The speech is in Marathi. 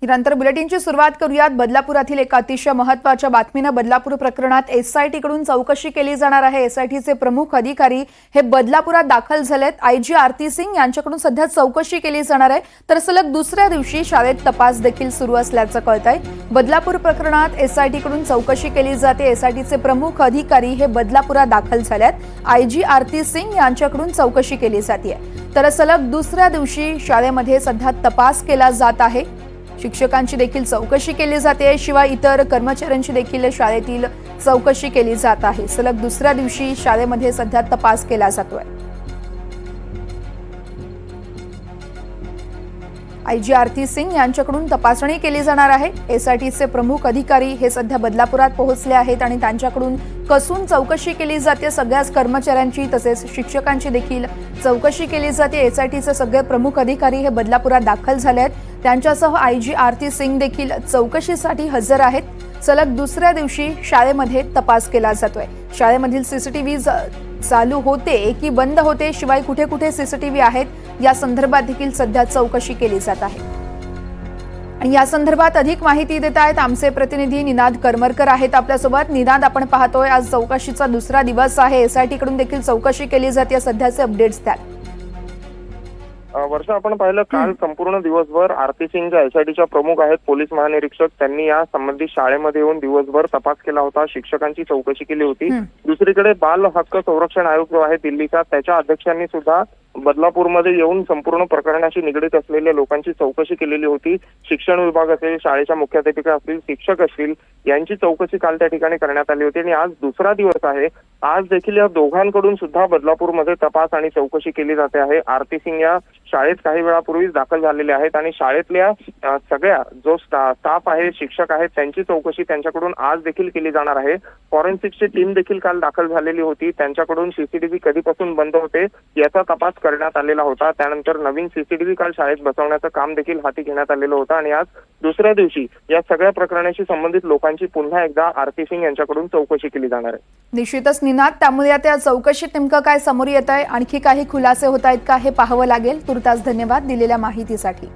नंतर बुलेटिनची सुरुवात करूयात बदलापुरातील एका अतिशय महत्त्वाच्या बातमीनं। बदलापूर प्रकरणात एसआयटी कडून चौकशी केली जाणार आहे। एसआयटीचे प्रमुख अधिकारी हे बदलापुरात दाखल झालेत। आयजी आरती सिंग यांच्याकडून सध्या चौकशी केली जाणार आहे। तर सलग दुसऱ्या दिवशी शाळेत तपास देखील सुरू असल्याचं कळतंय। बदलापूर प्रकरणात एसआयटी कडून चौकशी केली जाते। एसआयटीचे प्रमुख अधिकारी हे बदलापुरात दाखल झालेत। आयजी आरती सिंग यांच्याकडून चौकशी केली जाते। तर सलग दुसऱ्या दिवशी शाळेमध्ये सध्या तपास केला जात आहे। शिक्षकांची देखील चौकशी केली जाते। शिवाय इतर कर्मचाऱ्यांची देखील शाळेतील चौकशी केली जात आहे। सलग दुसऱ्या दिवशी शाळेमध्ये सध्या तपास केला जातोय। आयजी आरती सिंग यांच्याकडून तपासणी केली जाणार आहे। एसआयटीचे प्रमुख अधिकारी हे सध्या बदलापुरात पोहोचले आहेत आणि त्यांच्याकडून कसून चौकशी केली जाते। सगळ्याच कर्मचाऱ्यांची तसेच शिक्षकांची देखील चौकशी केली जाते। एसआयटीचे सगळे प्रमुख अधिकारी हे बदलापुरात दाखल झाले आहेत। त्यांच्यासह आयजी आरती सिंग देखील चौकशीसाठी हजर आहेत। सलग दुसऱ्या दिवशी शाळेमध्ये तपास केला जातोय। शाळेमधील सीसीटीव्ही चालू होते की बंद होते, शिवाय कुठे कुठे सीसीटीव्ही आहेत या संदर्भात देखील सध्या चौकशी केली जात आहे। आणि या संदर्भात अधिक माहिती देत आहेत आमचे प्रतिनिधी निनाद करमरकर आहेत आपल्यासोबत। निनाद, आपण पाहतोय आज चौकशीचा दुसरा दिवस आहे। एसआयटी कडून देखील चौकशी केली जाते। सध्याचे अपडेट्स द्या। वर्षा, आपण पाहिलं काल संपूर्ण दिवसभर आरती सिंग ज्या एसआयटीच्या प्रमुख आहेत, पोलीस महानिरीक्षक, त्यांनी या संबंधित शाळेमध्ये येऊन दिवसभर तपास केला होता। शिक्षकांची चौकशी केली होती। दुसरीकडे बाल हक्क संरक्षण आयोग जो आहे दिल्लीचा, त्याच्या अध्यक्षांनी सुद्धा बदलापूरमध्ये येऊन संपूर्ण प्रकरणाशी निगडीत असलेल्या लोकांची चौकशी केलेली होती। शिक्षण विभाग असेल, शाळेच्या मुख्याध्यापिका असतील, शिक्षक असतील, यांची चौकशी काल त्या ठिकाणी करण्यात आली होती। आणि आज दुसरा दिवस आहे। आज देखील या दोघांकडून सुद्धा बदलापूरमध्ये तपास आणि चौकशी केली जाते आहे। आरती सिंग या शाळेत काही वेळापूर्वीच दाखल झालेले आहेत आणि शाळेतल्या सगळ्या जो स्टाफ आहे, शिक्षक आहेत, त्यांची चौकशी त्यांच्याकडून आज देखील केली जाणार आहे। फॉरेन्सिकची टीम देखील काल दाखल झालेली होती। त्यांच्याकडून सीसीटीव्ही कधीपासून बंद होते याचा तपास करण्यात आलेला होता। त्यानंतर नवीन सीसीटीव्ही काल शाळेत बसवण्याचं काम देखील हाती घेण्यात आलेलं होतं आणि आज दुसऱ्या दिवशी या सगळ्या प्रकरणाशी संबंधित लोकांची पुन्हा एकदा आरती सिंग यांच्याकडून चौकशी केली जाणार आहे। निश्चितच निनाद, त्यामुळे आता या चौकशीत नेमकं काय समोर येत आहे, आणखी काही खुलासे होत आहेत का हे पाहावं लागेल। तुर्तास धन्यवाद दिलेल्या माहितीसाठी।